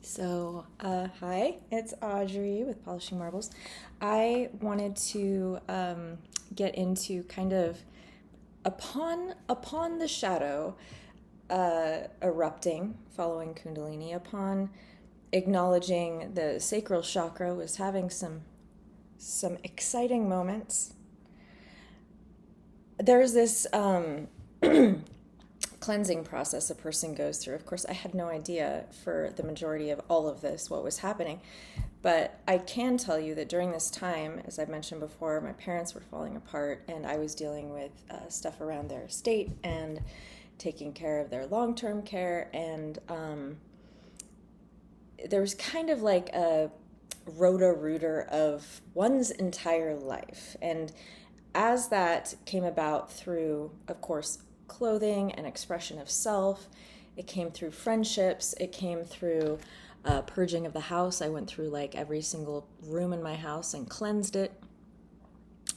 Hi, it's Audrey with Polishing Marbles. I wanted to get into kind of upon the shadow erupting following Kundalini, upon acknowledging the sacral chakra was having some exciting moments. There's this cleansing process a person goes through. Of course, I had no idea for the majority of all of this what was happening. But I can tell you that during this time, as I mentioned before, my parents were falling apart and I was dealing with stuff around their estate and taking care of their long-term care. And there was kind of like a roto-rooter of one's entire life. And as that came about through, of course, clothing and expression of self, it came through friendships, it came through purging of the house. I went through like every single room in my house and cleansed it.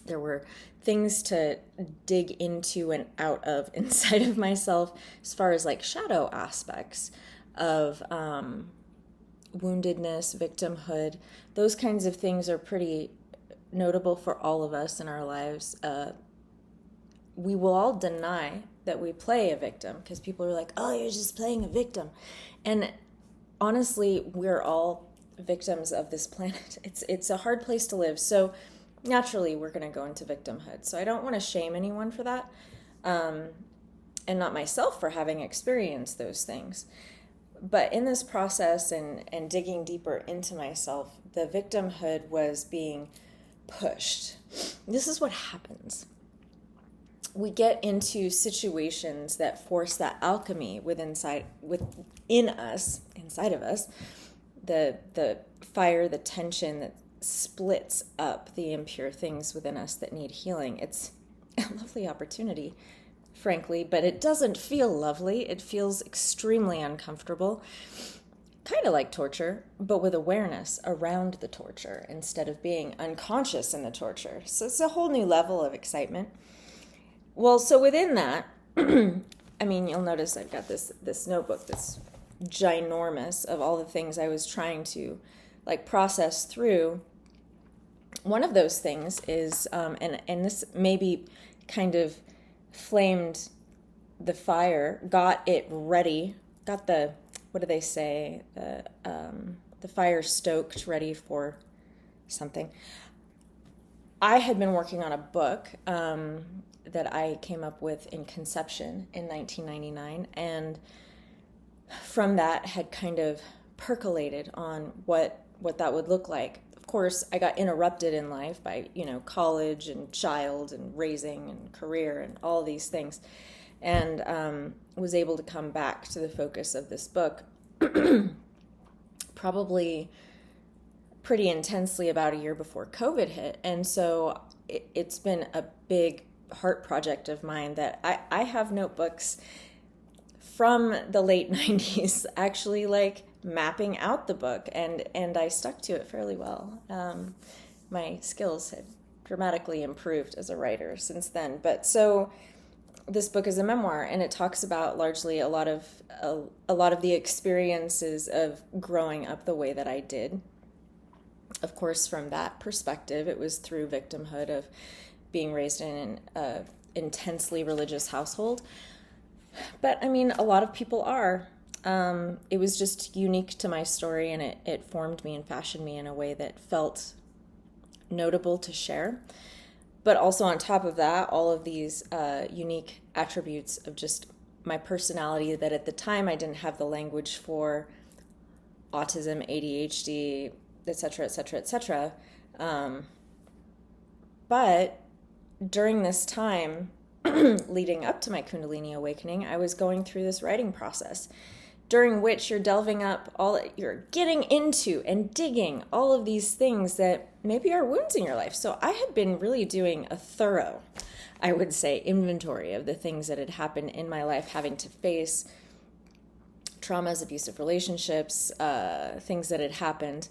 There were things to dig into and out of inside of myself as far as like shadow aspects of woundedness, victimhood. Those kinds of things are pretty notable for all of us in our lives. We will all deny that we play a victim because people are like, oh, you're just playing a victim. And honestly, we're all victims of this planet. It's a hard place to live. So naturally, we're going to go into victimhood. So I don't want to shame anyone for that, and not myself for having experienced those things. But in this process and digging deeper into myself, the victimhood was being pushed. This is what happens. We get into situations that force that alchemy inside of us, the fire, the tension that splits up the impure things within us that need healing. It's a lovely opportunity, frankly, but it doesn't feel lovely. It feels extremely uncomfortable, kind of like torture, but with awareness around the torture instead of being unconscious in the torture. So it's a whole new level of excitement. Well, so within that, I mean, you'll notice I've got this notebook that's ginormous of all the things I was trying to like process through. One of those things is, and this maybe kind of flamed the fire, got it ready, got the, what do they say, the fire stoked, ready for something. I had been working on a book that I came up with in conception in 1999, and from that had kind of percolated on what that would look like. Of course, I got interrupted in life by, college and child and raising and career and all these things, and was able to come back to the focus of this book probably pretty intensely about a year before COVID hit. And so it's been a big heart project of mine that I have notebooks from the late 90s actually like mapping out the book, and I stuck to it fairly well. My skills had dramatically improved as a writer since then. But so this book is a memoir, and it talks about largely a lot of the experiences of growing up the way that I did. Of course, from that perspective, it was through victimhood of being raised in an intensely religious household. But I mean, a lot of people are. It was just unique to my story, and it formed me and fashioned me in a way that felt notable to share. But also on top of that, all of these unique attributes of just my personality that at the time I didn't have the language for: autism, ADHD, etc., etc., etc. But during this time, leading up to my Kundalini awakening, I was going through this writing process, during which you're you're getting into and digging all of these things that maybe are wounds in your life. So I had been really doing a thorough, I would say, inventory of the things that had happened in my life, having to face traumas, abusive relationships, things that had happened,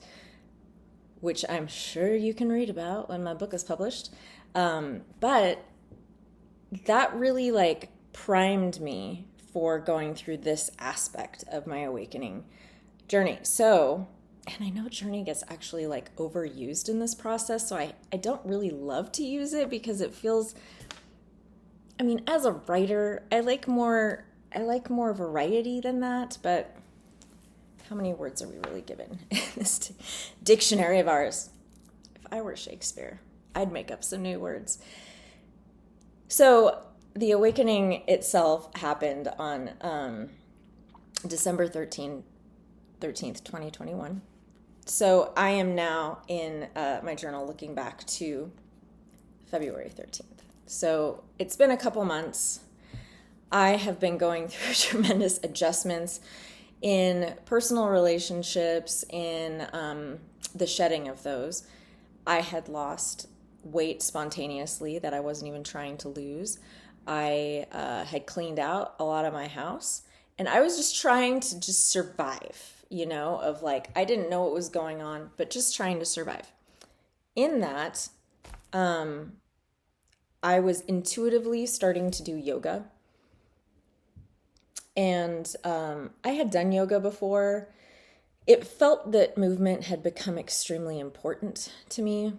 which I'm sure you can read about when my book is published. But that really primed me for going through this aspect of my awakening Journey. So, and I know journey gets actually like overused in this process, so I don't really love to use it because it feels, I mean, as a writer, I like more variety than that, but how many words are we really given in this dictionary of ours? If I were Shakespeare, I'd make up some new words. So the awakening itself happened on December 13th, 2021. So I am now in my journal looking back to February 13th. So it's been a couple months. I have been going through tremendous adjustments in personal relationships, in the shedding of those. I had lost weight spontaneously that I wasn't even trying to lose. I had cleaned out a lot of my house, and I was just trying to just survive, you know, of like, I didn't know what was going on, but just trying to survive. In that, I was intuitively starting to do yoga. And I had done yoga before. It felt that movement had become extremely important to me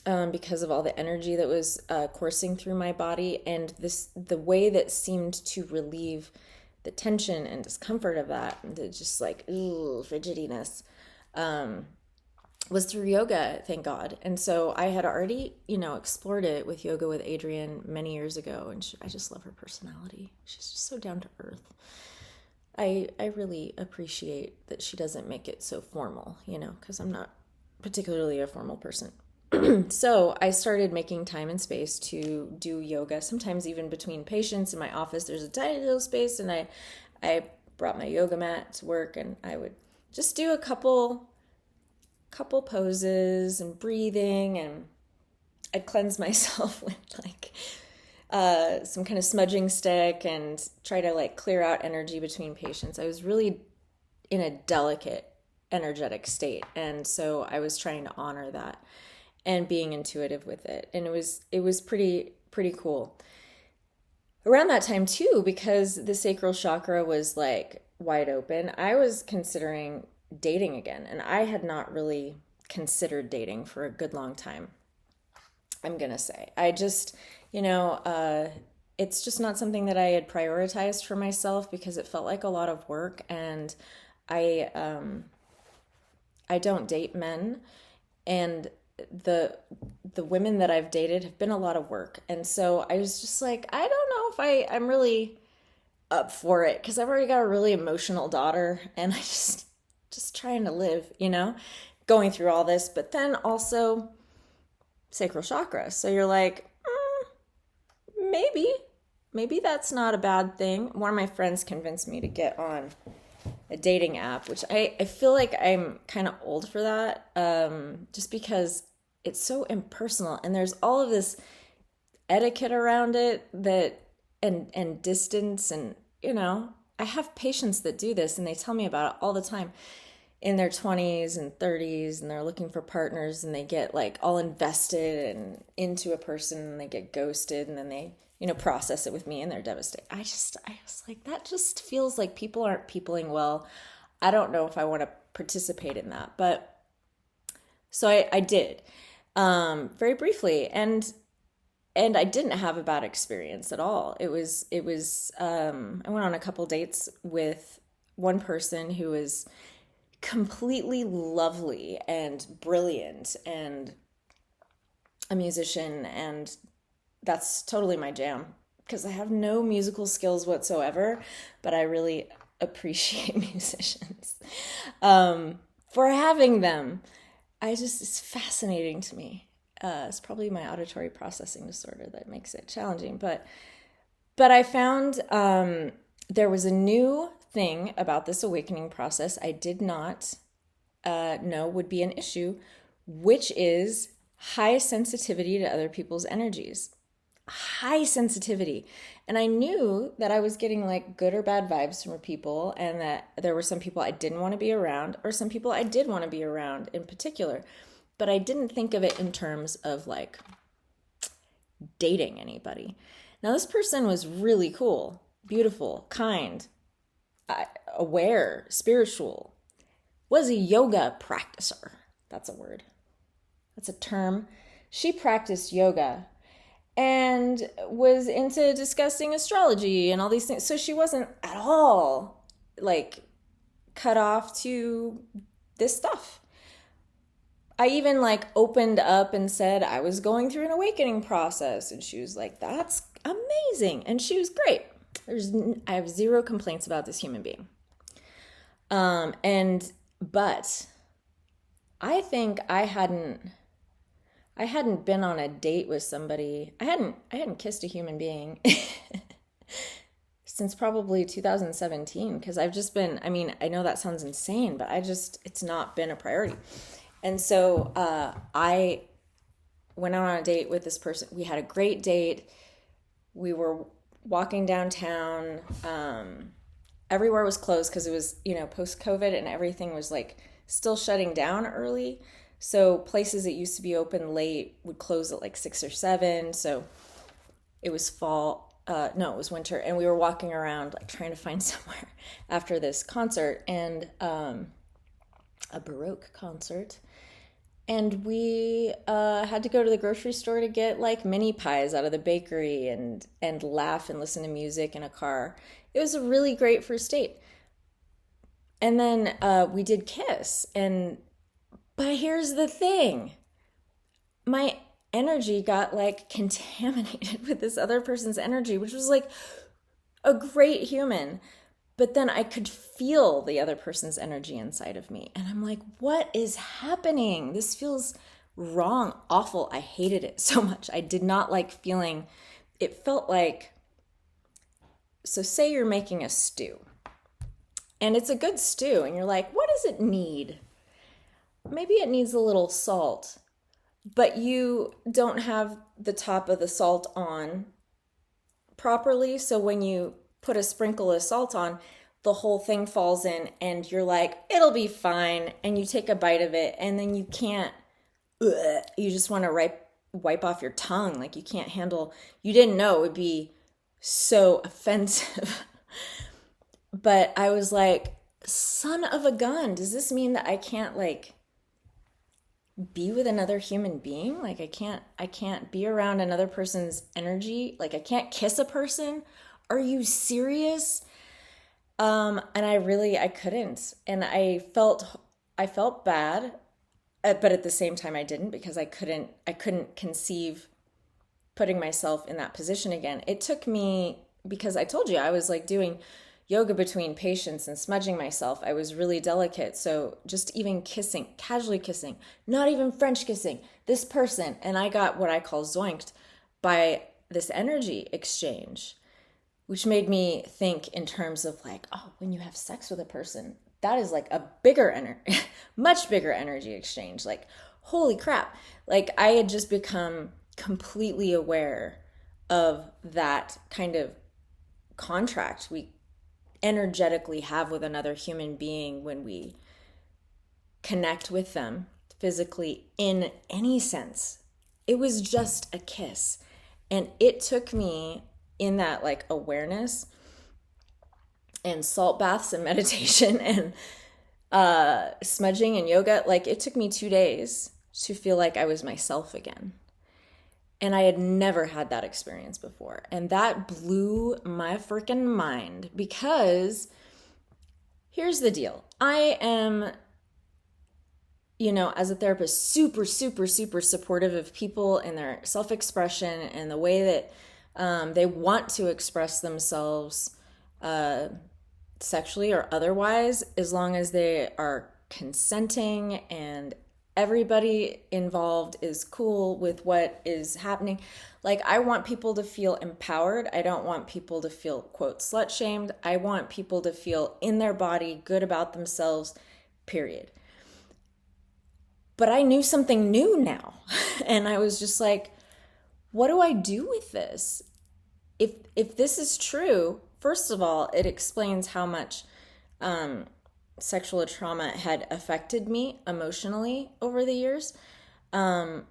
because of all the energy that was coursing through my body, and the way that seemed to relieve the tension and discomfort of that, the just like frigidiness, was through yoga, thank God. And so I had already, explored it with Yoga with Adrienne many years ago, and I just love her personality. She's just so down to earth. I really appreciate that she doesn't make it so formal, because I'm not particularly a formal person. So I started making time and space to do yoga, sometimes even between patients. In my office, there's a tiny little space, and I brought my yoga mat to work, and I would just do a couple poses and breathing, and I'd cleanse myself with some kind of smudging stick and try to clear out energy between patients. I was really in a delicate energetic state, and so I was trying to honor that and being intuitive with it, and it was pretty cool. Around that time too, because the sacral chakra was wide open, I was considering dating again, and I had not really considered dating for a good long time. I'm gonna say I just it's just not something that I had prioritized for myself because it felt like a lot of work, and I don't date men, and the women that I've dated have been a lot of work, and so I was just I don't know if I'm really up for it, because I've already got a really emotional daughter, and I just trying to live, going through all this, but then also sacral chakra. So you're maybe that's not a bad thing. One of my friends convinced me to get on a dating app, which I feel like I'm kind of old for that, just because it's so impersonal, and there's all of this etiquette around it that and distance, and I have patients that do this, and they tell me about it all the time, in their 20s and 30s, and they're looking for partners, and they get all invested and into a person, and they get ghosted, and then they process it with me, and they're devastated. I was that just feels like people aren't peopling well. I don't know if I want to participate in that, but so I did very briefly, and I didn't have a bad experience at all. It was I went on a couple dates with one person who was completely lovely and brilliant and a musician, and that's totally my jam, because I have no musical skills whatsoever, but I really appreciate musicians for having them. It's fascinating to me. It's probably my auditory processing disorder that makes it challenging, but I found there was a new thing about this awakening process I did not know would be an issue, which is high sensitivity to other people's energies. High sensitivity. And I knew that I was getting good or bad vibes from people, and that there were some people I didn't want to be around, or some people I did want to be around in particular. But I didn't think of it in terms of dating anybody. Now, this person was really cool, beautiful, kind, aware, spiritual, was a yoga practicer. That's a word. That's a term. She practiced yoga and was into discussing astrology and all these things. So she wasn't at all like cut off to this stuff. I even like opened up and said I was going through an awakening process, and she was like, "That's amazing," and she was great. I have zero complaints about this human being. But I think I hadn't been on a date with somebody. I hadn't kissed a human being since probably 2017, because I've just been, I mean, I know that sounds insane, but it's not been a priority. And so I went out on a date with this person. We had a great date. We were walking downtown. Everywhere was closed because it was, post-COVID, and everything was like still shutting down early. So places that used to be open late would close at like 6 or 7. So it was fall. No, it was winter. And we were walking around like trying to find somewhere after this concert, and a Baroque concert. And we had to go to the grocery store to get like mini pies out of the bakery and laugh and listen to music in a car. It was a really great first date. And then we did kiss. But here's the thing. My energy got like contaminated with this other person's energy, which was like a great human. But then I could feel the other person's energy inside of me. And I'm like, what is happening? This feels wrong, awful. I hated it so much. I did not like feeling, it felt like, so say you're making a stew. And it's a good stew. And you're like, what does it need? Maybe it needs a little salt. But you don't have the top of the salt on properly. So when you put a sprinkle of salt on, the whole thing falls in, and you're like, it'll be fine. And you take a bite of it, and then you can't, you just want to wipe off your tongue. Like you can't handle, you didn't know it would be so offensive. But I was like, son of a gun, does this mean that I can't like be with another human being? Like I can't be around another person's energy. Like I can't kiss a person. Are you serious? And I couldn't. And I felt bad, but at the same time I didn't, because I couldn't conceive putting myself in that position again. It took me, because I told you I was like doing yoga between patients and smudging myself. I was really delicate. So just even kissing, casually kissing, not even French kissing this person. And I got what I call zoinked by this energy exchange, which made me think in terms of like, oh, when you have sex with a person, that is like a bigger much bigger energy exchange. Like, holy crap. Like I had just become completely aware of that kind of contract we energetically have with another human being when we connect with them physically in any sense. It was just a kiss. And it took me, in that like awareness and salt baths and meditation and smudging and yoga, like it took me 2 days to feel like I was myself again. And I had never had that experience before. And that blew my freaking mind, because here's the deal. I am, as a therapist, super, super, super supportive of people and their self-expression and the way that they want to express themselves sexually or otherwise, as long as they are consenting and everybody involved is cool with what is happening. Like, I want people to feel empowered. I don't want people to feel, quote, slut shamed. I want people to feel in their body, good about themselves, period. But I knew something new now. And I was just like, what do I do with this? If this is true, first of all, it explains how much sexual trauma had affected me emotionally over the years. But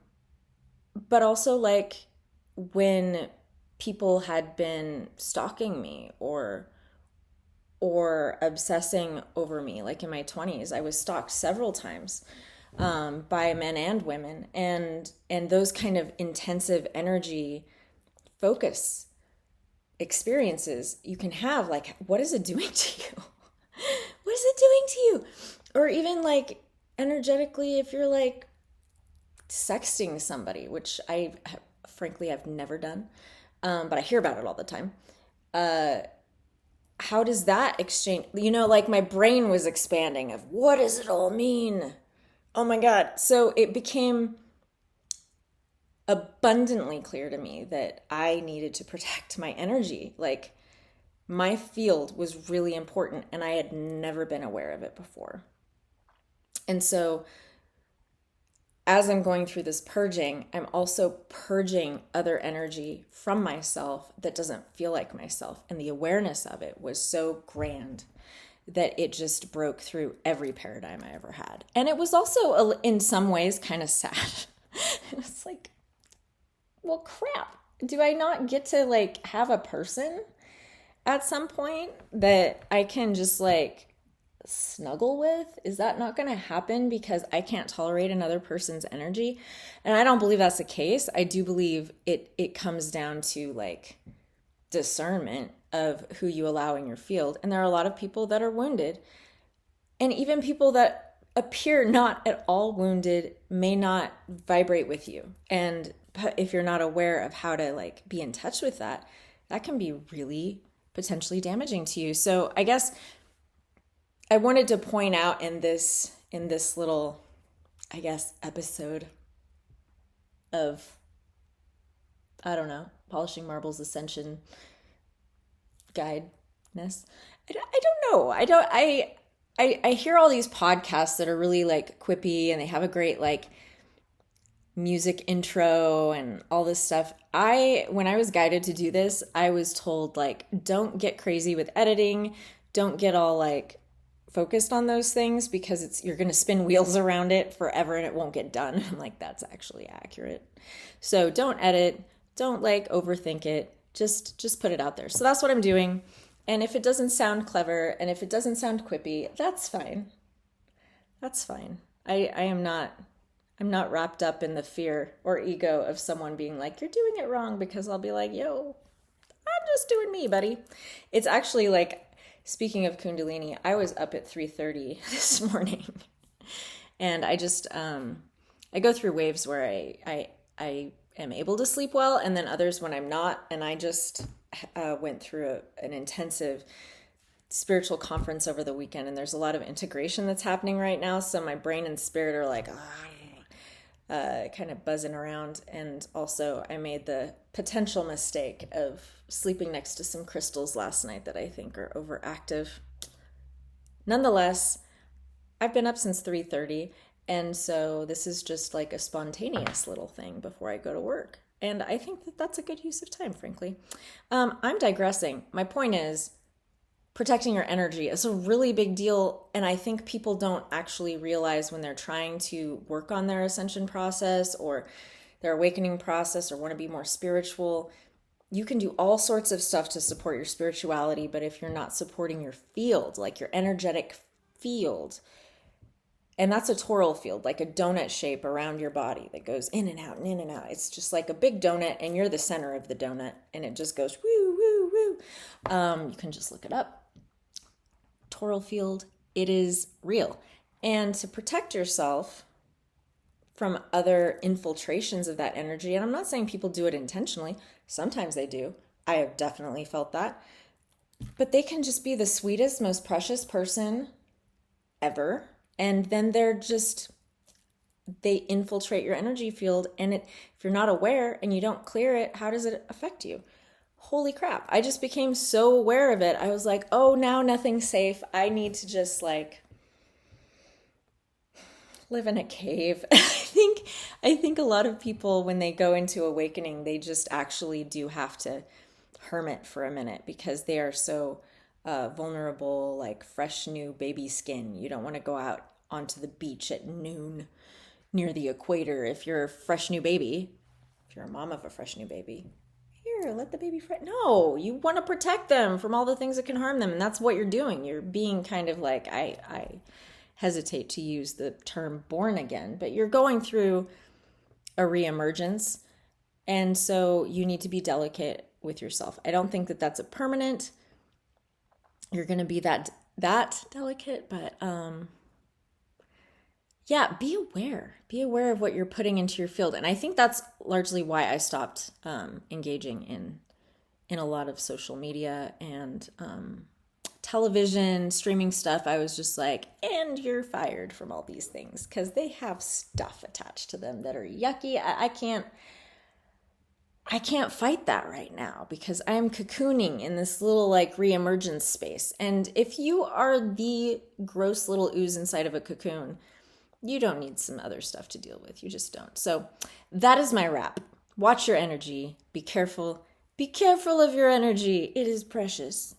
also, like, when people had been stalking me or or obsessing over me. Like in my 20s, I was stalked several times by men and women, and those kind of intensive energy focus experiences you can have. Like, what is it doing to you? What is it doing to you? Or even like energetically, if you're like sexting somebody, which frankly I've never done, but I hear about it all the time. How does that exchange? Like my brain was expanding of what does it all mean? Oh my God. So it became abundantly clear to me that I needed to protect my energy. Like my field was really important and I had never been aware of it before. And so as I'm going through this purging, I'm also purging other energy from myself that doesn't feel like myself. And the awareness of it was so grand that it just broke through every paradigm I ever had. And it was also, in some ways, kind of sad. It was like, well, crap. Do I not get to like have a person at some point that I can just like snuggle with? Is that not going to happen because I can't tolerate another person's energy? And I don't believe that's the case. I do believe it comes down to like discernment of who you allow in your field. And there are a lot of people that are wounded, and even people that appear not at all wounded may not vibrate with you. And if you're not aware of how to like be in touch with that, that can be really potentially damaging to you. So I guess I wanted to point out in this little, I guess, episode of, I don't know, Polishing Marbles Ascension guide-ness. I don't know. I hear all these podcasts that are really like quippy and they have a great like music intro and all this stuff. When I was guided to do this, I was told like, don't get crazy with editing. Don't get all like focused on those things because you're going to spin wheels around it forever and it won't get done. I'm like, that's actually accurate. So don't edit, don't like overthink it. Just put it out there. So that's what I'm doing. And if it doesn't sound clever and if it doesn't sound quippy, that's fine. That's fine. I'm not wrapped up in the fear or ego of someone being like, you're doing it wrong, because I'll be like, yo, I'm just doing me, buddy. It's actually like, speaking of Kundalini, I was up at 3:30 this morning, and I just I go through waves where I am able to sleep well, and then others when I'm not. And I just went through an intensive spiritual conference over the weekend, and there's a lot of integration that's happening right now. So my brain and spirit are like kind of buzzing around. And also I made the potential mistake of sleeping next to some crystals last night that I think are overactive. Nonetheless, I've been up since 3:30, and so this is just like a spontaneous little thing before I go to work. And I think that that's a good use of time, frankly. I'm digressing. My point is, protecting your energy is a really big deal, and I think people don't actually realize when they're trying to work on their ascension process or their awakening process or want to be more spiritual. You can do all sorts of stuff to support your spirituality, but if you're not supporting your field, like your energetic field, and that's a toral field, like a donut shape around your body that goes in and out and in and out. It's just like a big donut, and you're the center of the donut, and it just goes woo, woo, woo. You can just look it up. Toral field, it is real. And to protect yourself from other infiltrations of that energy, and I'm not saying people do it intentionally, sometimes they do. I have definitely felt that. But they can just be the sweetest, most precious person ever, and then they infiltrate your energy field, and if you're not aware and you don't clear it, how does it affect you? Holy crap. I just became so aware of it. I was like, oh, now nothing's safe. I need to just like live in a cave. I think a lot of people, when they go into awakening, they just actually do have to hermit for a minute because they are so vulnerable, like fresh new baby skin. You don't want to go out onto the beach at noon near the equator if you're a fresh new baby. If you're a mom of a fresh new baby, here, let the baby fry. No, you want to protect them from all the things that can harm them. And that's what you're doing. You're being kind of like, I hesitate to use the term born again, but you're going through a reemergence. And so you need to be delicate with yourself. I don't think that that's a permanent, you're going to be that delicate, but yeah, be aware. Be aware of what you're putting into your field. And I think that's largely why I stopped engaging in a lot of social media and television, streaming stuff. I was just like, and you're fired from all these things because they have stuff attached to them that are yucky. I can't fight that right now because I'm cocooning in this little like reemergence space. And if you are the gross little ooze inside of a cocoon, you don't need some other stuff to deal with. You just don't. So that is my wrap. Watch your energy. Be careful. Be careful of your energy. It is precious.